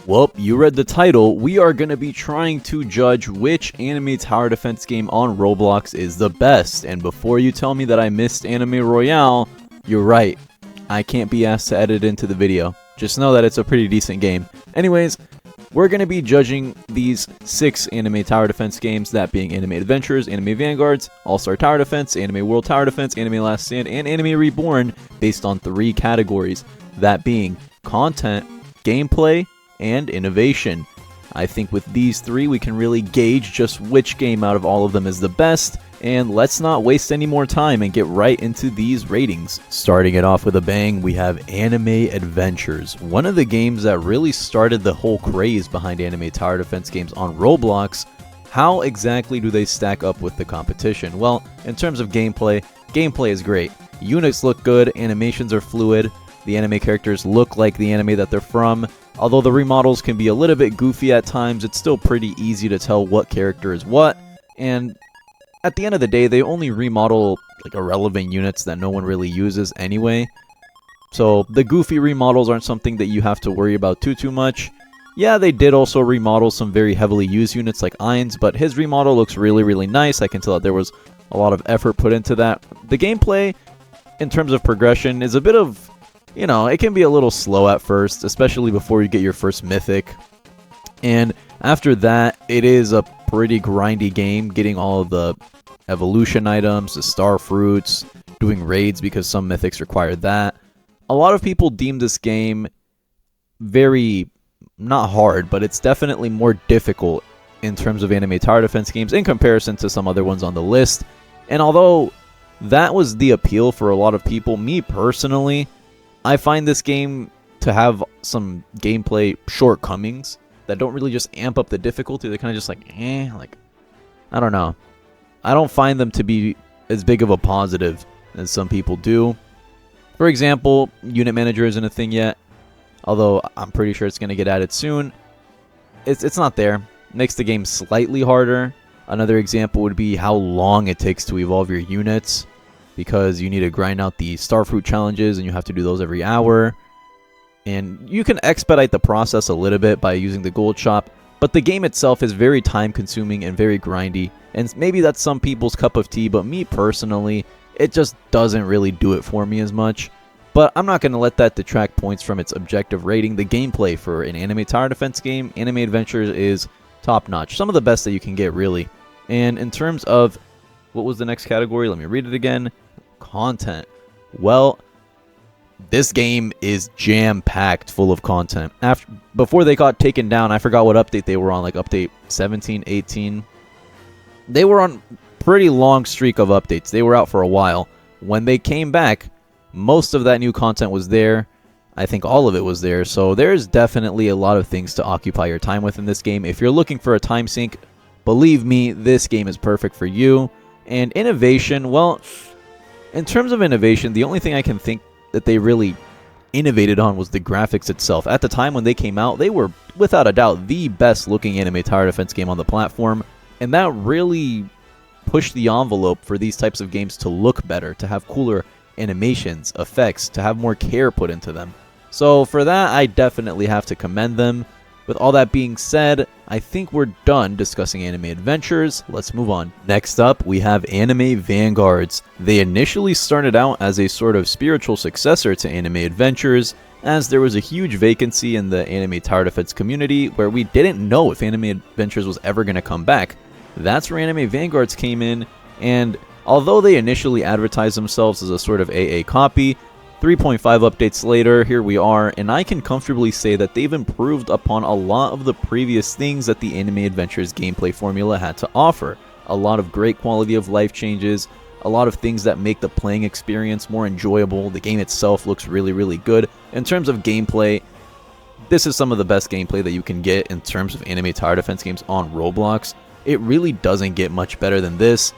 Well, you read the title. We are going to be trying to judge which anime tower defense game on Roblox is the best. And before you tell me that I missed Anime Royale, you're right. I can't be asked to edit into the video. Just know that it's a pretty decent game. Anyways, we're going to be judging these 6 anime tower defense games, that being Anime Adventures, Anime Vanguards, All-Star Tower Defense, Anime World Tower Defense, Anime Last Stand, and Anime Reborn, based on 3 categories, that being content, gameplay, and innovation. I think with these 3 we can really gauge just which game out of all of them is the best, and let's not waste any more time and get right into these ratings. Starting it off with a bang, we have Anime Adventures, one of the games that really started the whole craze behind anime tower defense games on Roblox. How exactly do they stack up with the competition? Well, in terms of gameplay is great. Units look good, animations are fluid, the anime characters look like the anime that they're from. Although the remodels can be a little bit goofy at times, it's still pretty easy to tell what character is what, and at the end of the day, they only remodel like irrelevant units that no one really uses anyway. So the goofy remodels aren't something that you have to worry about too much. Yeah, they did also remodel some very heavily used units like Ainz, but his remodel looks really nice. I can tell that there was a lot of effort put into that. The gameplay, in terms of progression, is a bit of, you know, it can be a little slow at first, especially before you get your first mythic. And after that, it is a pretty grindy game, getting all of the evolution items, the star fruits, doing raids because some mythics require that. A lot of people deem this game very, not hard, but it's definitely more difficult in terms of anime tower defense games in comparison to some other ones on the list. And although that was the appeal for a lot of people, me personally, I find this game to have some gameplay shortcomings that don't really just amp up the difficulty. They're kind of just like, I don't know. I don't find them to be as big of a positive as some people do. For example, unit manager isn't a thing yet, although I'm pretty sure it's going to get added soon. It's not there. Makes the game slightly harder. Another example would be how long it takes to evolve your units, because you need to grind out the starfruit challenges and you have to do those every hour. And you can expedite the process a little bit by using the gold shop, but the game itself is very time consuming and very grindy, and maybe that's some people's cup of tea, but me personally, it just doesn't really do it for me as much. But I'm not going to let that detract points from its objective rating. The gameplay for an anime tower defense game, Anime Adventures, is top notch. Some of the best that you can get, really. And in terms of, what was the next category? Let me read it again. Content. Well, this game is jam-packed full of content. Before they got taken down, I forgot what update they were on, like update 17, 18. They were on pretty long streak of updates. They were out for a while. When they came back, most of that new content was there. I think all of it was there. So there's definitely a lot of things to occupy your time with in this game. If you're looking for a time sink, believe me, this game is perfect for you. And innovation, well, in terms of innovation, the only thing I can think that they really innovated on was the graphics itself. At the time when they came out, they were, without a doubt, the best looking anime tower defense game on the platform. And that really pushed the envelope for these types of games to look better, to have cooler animations, effects, to have more care put into them. So for that, I definitely have to commend them. With all that being said, I think we're done discussing Anime Adventures. Let's move on. Next up, we have Anime Vanguards. They initially started out as a sort of spiritual successor to Anime Adventures, as there was a huge vacancy in the anime tower defense community where we didn't know if Anime Adventures was ever going to come back. That's where Anime Vanguards came in, and although they initially advertised themselves as a sort of AA copy, 3.5 updates later, here we are, and I can comfortably say that they've improved upon a lot of the previous things that the Anime Adventures gameplay formula had to offer. A lot of great quality of life changes, a lot of things that make the playing experience more enjoyable. The game itself looks really good. In terms of gameplay, this is some of the best gameplay that you can get in terms of anime tower defense games on Roblox. It really doesn't get much better than this.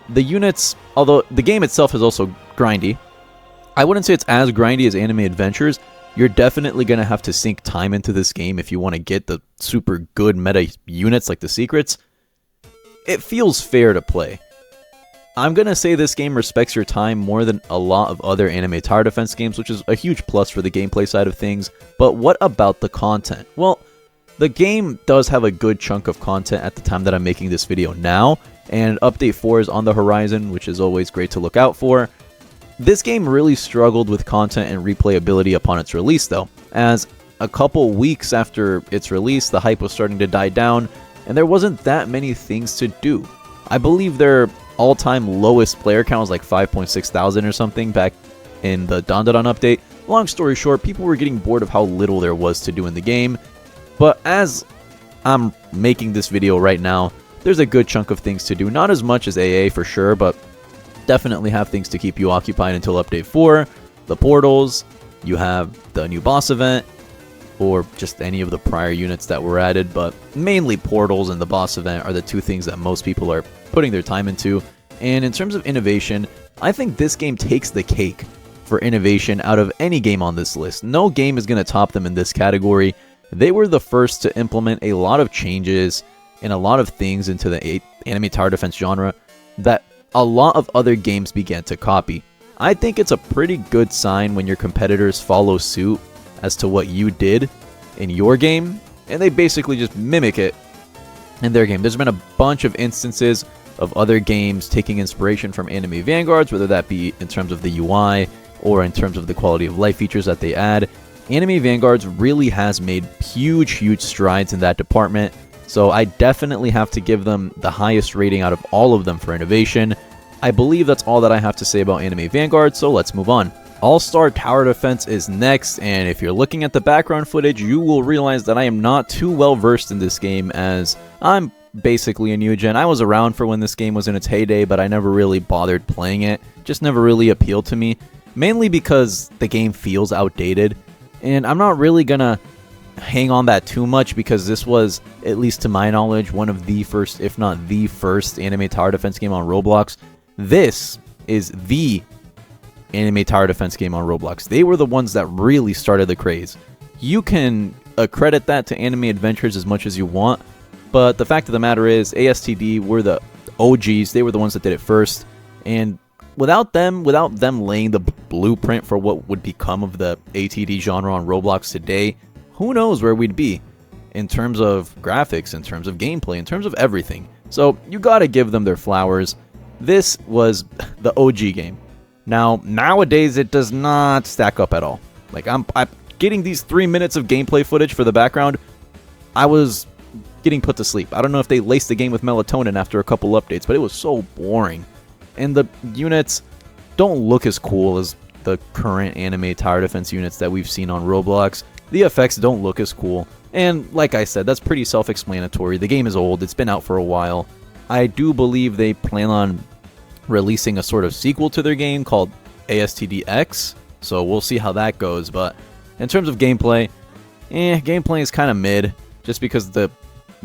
The units, although the game itself is also grindy, I wouldn't say it's as grindy as Anime Adventures. You're definitely going to have to sink time into this game if you want to get the super good meta units like the secrets. It feels fair to play. I'm gonna say this game respects your time more than a lot of other anime tower defense games, which is a huge plus for the gameplay side of things. But what about the content? Well, the game does have a good chunk of content at the time that I'm making this video now, and Update 4 is on the horizon, which is always great to look out for. This game really struggled with content and replayability upon its release though, as a couple weeks after its release, the hype was starting to die down, and there wasn't that many things to do. I believe their all-time lowest player count was like 5.6 thousand or something back in the Dandadan update. Long story short, people were getting bored of how little there was to do in the game. But as I'm making this video right now, there's a good chunk of things to do. Not as much as AA for sure, but definitely have things to keep you occupied until Update 4. The portals, you have the new boss event, or just any of the prior units that were added, but mainly portals and the boss event are the two things that most people are putting their time into. And in terms of innovation, I think this game takes the cake for innovation out of any game on this list. No game is going to top them in this category. They were the first to implement a lot of changes and a lot of things into the anime tower defense genre that a lot of other games began to copy. I think it's a pretty good sign when your competitors follow suit as to what you did in your game, and they basically just mimic it in their game. There's been a bunch of instances of other games taking inspiration from anime Vanguards, whether that be in terms of the UI or in terms of the quality of life features that they add. Anime Vanguards really has made huge strides in that department, so I definitely have to give them the highest rating out of all of them for innovation. I believe that's all that I have to say about Anime Vanguard, so let's move on. All-Star Tower Defense is next, and if you're looking at the background footage, you will realize that I am not too well versed in this game, as I'm basically a new gen. I was around for when this game was in its heyday, but I never really bothered playing it. Just never really appealed to me, mainly because the game feels outdated, and I'm not really gonna hang on that too much because this was, at least to my knowledge, one of the first, if not the first, anime tower defense game on Roblox. This is the anime tower defense game on Roblox. They were the ones that really started the craze. You can accredit that to Anime Adventures as much as you want, but the fact of the matter is ASTD were the OGs. They were the ones that did it first, and without them laying the blueprint for what would become of the ATD genre on Roblox today, who knows where we'd be in terms of graphics, in terms of gameplay, in terms of everything. So you gotta give them their flowers. This was the OG game. Now, nowadays, it does not stack up at all. Like, I'm getting these 3 minutes of gameplay footage for the background. I was getting put to sleep. I don't know if they laced the game with melatonin after a couple updates, but it was so boring. And the units don't look as cool as the current anime tower defense units that we've seen on Roblox. The effects don't look as cool. And like I said, that's pretty self-explanatory. The game is old. It's been out for a while. I do believe they plan on releasing a sort of sequel to their game called ASTDX, so we'll see how that goes. But in terms of gameplay, gameplay is kind of mid, just because the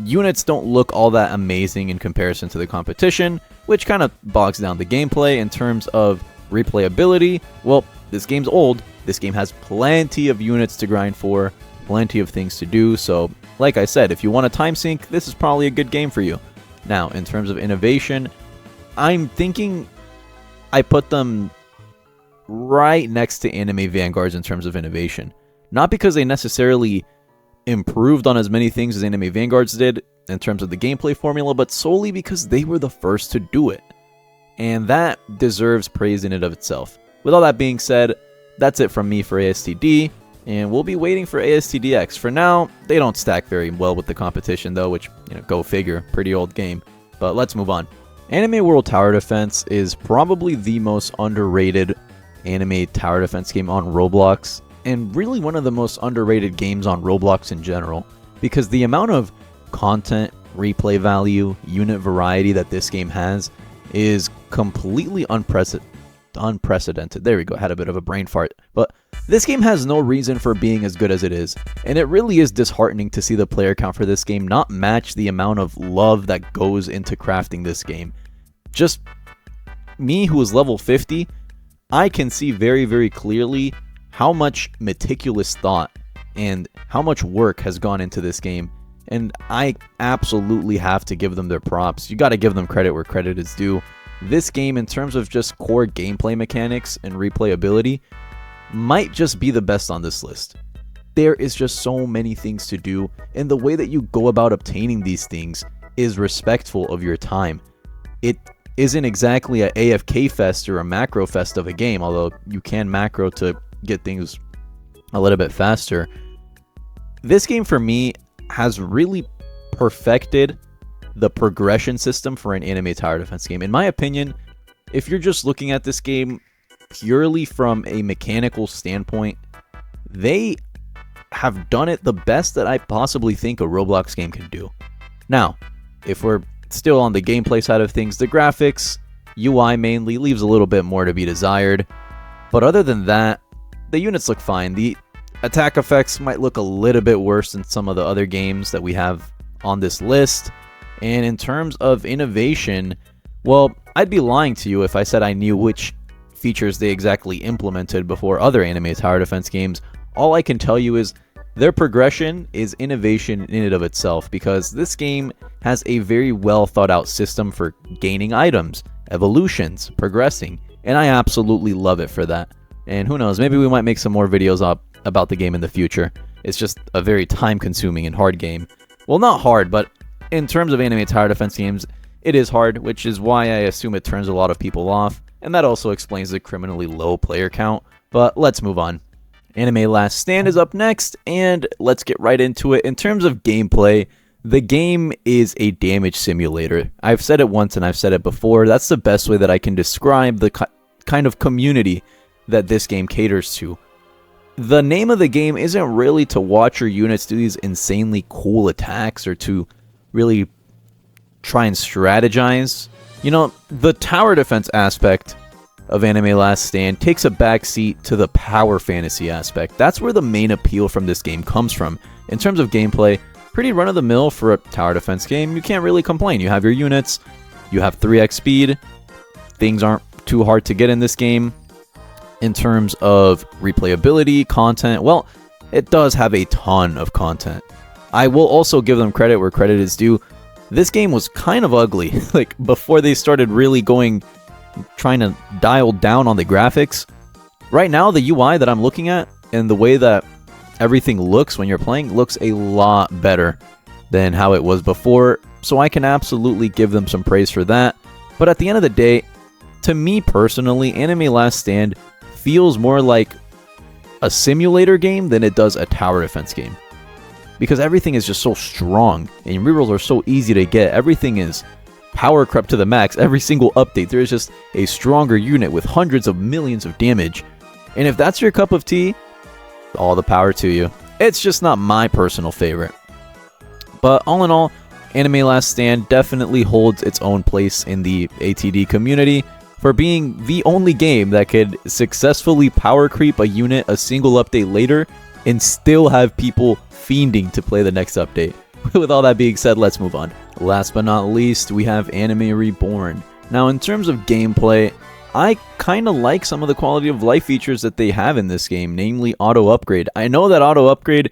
units don't look all that amazing in comparison to the competition, which kind of bogs down the gameplay. In terms of replayability, well, this game's old. This game has plenty of units to grind for, plenty of things to do, so like I said, if you want a time sink, this is probably a good game for you. Now, in terms of innovation, I'm thinking I put them right next to Anime Vanguards in terms of innovation. Not because they necessarily improved on as many things as Anime Vanguards did in terms of the gameplay formula, but solely because they were the first to do it. And that deserves praise in and of itself. With all that being said, that's it from me for ASTD, and we'll be waiting for ASTDX. For now, they don't stack very well with the competition though, which, go figure, pretty old game. But let's move on. Anime World Tower Defense is probably the most underrated anime tower defense game on Roblox, and really one of the most underrated games on Roblox in general, because the amount of content, replay value, unit variety that this game has is completely unprecedented. There we go, had a bit of a brain fart. But this game has no reason for being as good as it is, and it really is disheartening to see the player count for this game not match the amount of love that goes into crafting this game. Just me, who is level 50, I can see very clearly how much meticulous thought and how much work has gone into this game, and I absolutely have to give them their props. You got to give them credit where credit is due. this game, in terms of just core gameplay mechanics and replayability, might just be the best on this list. There is just so many things to do, and the way that you go about obtaining these things is respectful of your time. It isn't exactly a AFK fest or a macro fest of a game, although you can macro to get things a little bit faster. This game for me has really perfected the progression system for an anime tower defense game. In my opinion, if you're just looking at this game purely from a mechanical standpoint, they have done it the best that I possibly think a Roblox game can do. Now, if we're still on the gameplay side of things, the graphics, UI mainly, leaves a little bit more to be desired. But other than that, the units look fine. The attack effects might look a little bit worse than some of the other games that we have on this list. And in terms of innovation, well, I'd be lying to you if I said I knew which features they exactly implemented before other anime tower defense games. All I can tell you is their progression is innovation in and of itself, because this game has a very well thought out system for gaining items, evolutions, progressing, and I absolutely love it for that. And who knows, maybe we might make some more videos up about the game in the future. It's just a very time consuming and hard game. Well, not hard, but in terms of anime tower defense games, it is hard, which is why I assume it turns a lot of people off, and that also explains the criminally low player count. But let's move on. Anime Last Stand is up next, and let's get right into it. In terms of gameplay, the game is a damage simulator. I've said it once and I've said it before. That's the best way that I can describe the kind of community that this game caters to. The name of the game isn't really to watch your units do these insanely cool attacks or to really try and strategize. You know, the tower defense aspect of Anime Last Stand takes a backseat to the power fantasy aspect. That's where the main appeal from this game comes from. In terms of gameplay, pretty run-of-the-mill for a tower defense game. You can't really complain. You have your units, you have 3x speed, things aren't too hard to get in this game. In terms of replayability, content, well, it does have a ton of content. I will also give them credit where credit is due. This game was kind of ugly. Like, before they started really trying to dial down on the graphics. Right now, the UI that I'm looking at and the way that everything looks when you're playing looks a lot better than how it was before, so I can absolutely give them some praise for that. But at the end of the day, to me personally, Anime Last Stand feels more like a simulator game than it does a tower defense game, because everything is just so strong and rerolls are so easy to get. Everything is power crept to the max. Every single update, there is just a stronger unit with hundreds of millions of damage. And if that's your cup of tea, all the power to you. It's just not my personal favorite. But all in all, Anime Last Stand definitely holds its own place in the ATD community for being the only game that could successfully power creep a unit a single update later and still have people fiending to play the next update. With all that being said, let's move on. Last but not least, we have Anime Reborn. Now, in terms of gameplay, I kind of like some of the quality of life features that they have in this game, namely auto upgrade. I know that auto upgrade,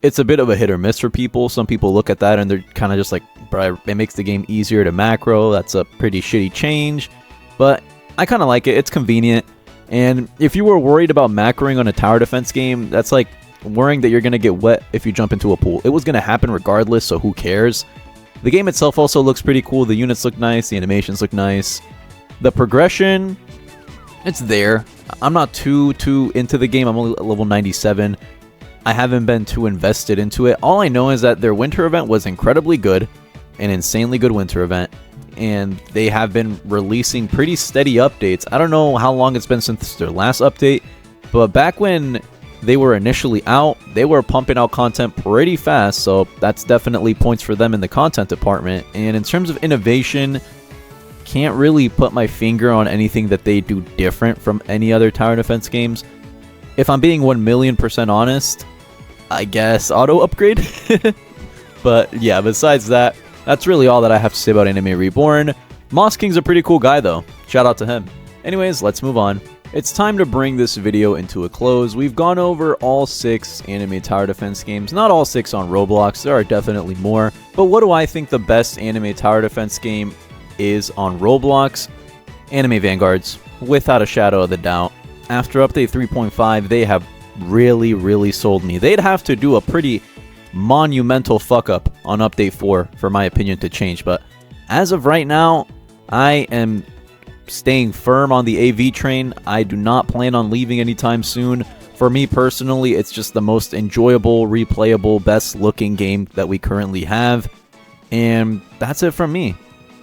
it's a bit of a hit or miss for people. Some people look at that and they're kind of just like, bro, it makes the game easier to macro. That's a pretty shitty change. But I kind of like it. It's convenient. And if you were worried about macroing on a tower defense game, that's like worrying that you're going to get wet if you jump into a pool. It was going to happen regardless, so who cares? The game itself also looks pretty cool. The units look nice. The animations look nice. The progression, it's there. I'm not too into the game. I'm only at level 97. I haven't been too invested into it. All I know is that their winter event was incredibly good. An insanely good winter event. And they have been releasing pretty steady updates. I don't know how long it's been since their last update, but back when they were initially out, they were pumping out content pretty fast, so that's definitely points for them in the content department. And in terms of innovation, can't really put my finger on anything that they do different from any other tower defense games. If I'm being 1,000,000% honest, I guess auto upgrade. But yeah, besides that, that's really all that I have to say about Anime Reborn. Moss King's a pretty cool guy though. Shout out to him. Anyways, let's move on. It's time to bring this video into a close. We've gone over all 6 anime tower defense games. Not all 6 on Roblox, there are definitely more. But what do I think the best anime tower defense game is on Roblox? Anime Vanguards, without a shadow of the doubt. After update 3.5, they have really sold me. They'd have to do a pretty monumental fuck up on update 4 for my opinion to change, but as of right now, I am staying firm on the AV train. I do not plan on leaving anytime soon. For me personally, it's just the most enjoyable, replayable, best looking game that we currently have, and that's it from me.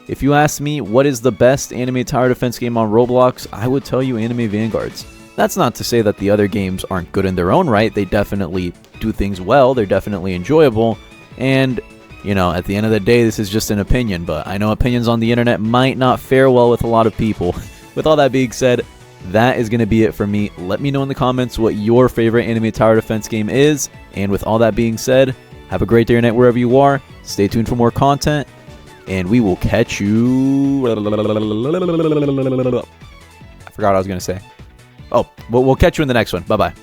If you ask me what is the best anime tower defense game on Roblox, I would tell you Anime Vanguards. That's not to say that the other games aren't good in their own right. They definitely do things well. They're definitely enjoyable. And, you know, at the end of the day, this is just an opinion. But I know opinions on the internet might not fare well with a lot of people. With all that being said, that is going to be it for me. Let me know in the comments what your favorite anime tower defense game is. And with all that being said, have a great day or night wherever you are. Stay tuned for more content. And we will catch you... I forgot what I was going to say. Oh, we'll catch you in the next one. Bye-bye.